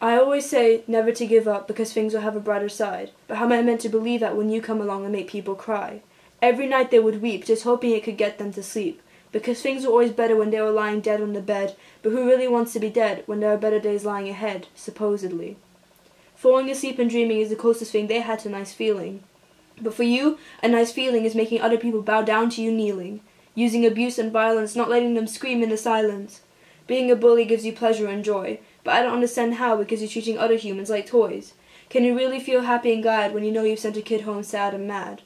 I always say never to give up because things will have a brighter side, but how am I meant to believe that when you come along and make people cry? Every night they would weep, just hoping it could get them to sleep, because things were always better when they were lying dead on the bed, but who really wants to be dead when there are better days lying ahead, supposedly? Falling asleep and dreaming is the closest thing they had to a nice feeling. But for you, a nice feeling is making other people bow down to you kneeling, using abuse and violence, not letting them scream in the silence. Being a bully gives you pleasure and joy, but I don't understand how, because you're treating other humans like toys. Can you really feel happy and glad when you know you've sent a kid home sad and mad?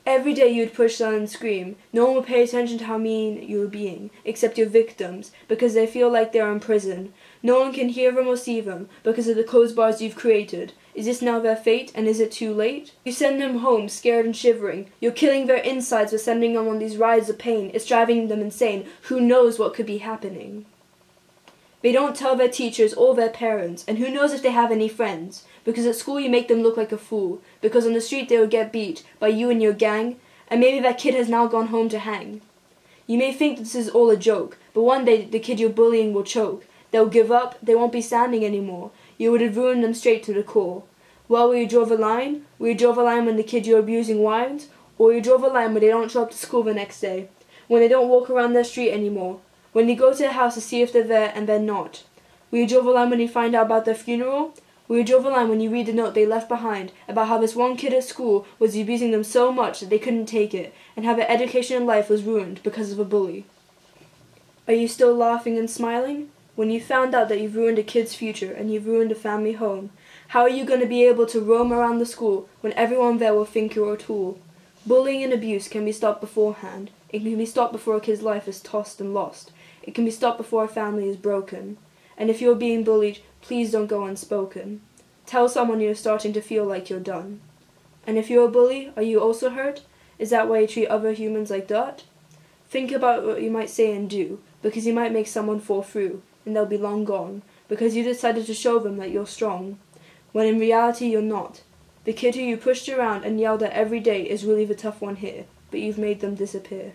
Every day you would push down and scream. No one would pay attention to how mean you were being, except your victims, because they feel like they are in prison. No one can hear them or see them, because of the closed bars you've created. Is this now their fate, and is it too late? You send them home, scared and shivering. You're killing their insides with sending them on these rides of pain. It's driving them insane. Who knows what could be happening? They don't tell their teachers or their parents, and who knows if they have any friends, because at school you make them look like a fool, because on the street they will get beat by you and your gang, and maybe that kid has now gone home to hang. You may think this is all a joke, but one day the kid you're bullying will choke. They'll give up, they won't be standing anymore. You would have ruined them straight to the core. Well, will you draw the line? Will you draw the line when the kid you're abusing whines? Or will you draw the line when they don't show up to school the next day? When they don't walk around their street anymore? When you go to their house to see if they're there and they're not? Will you draw the line when you find out about their funeral? Will you draw the line when you read the note they left behind about how this one kid at school was abusing them so much that they couldn't take it, and how their education and life was ruined because of a bully? Are you still laughing and smiling? When you found out that you've ruined a kid's future and you've ruined a family home, how are you going to be able to roam around the school when everyone there will think you're a tool? Bullying and abuse can be stopped beforehand. It can be stopped before a kid's life is tossed and lost. It can be stopped before a family is broken. And if you're being bullied, please don't go unspoken. Tell someone you're starting to feel like you're done. And if you're a bully, are you also hurt? Is that why you treat other humans like dirt? Think about what you might say and do, because you might make someone fall through, and they'll be long gone, because you decided to show them that you're strong, when in reality you're not. The kid who you pushed around and yelled at every day is really the tough one here, but you've made them disappear.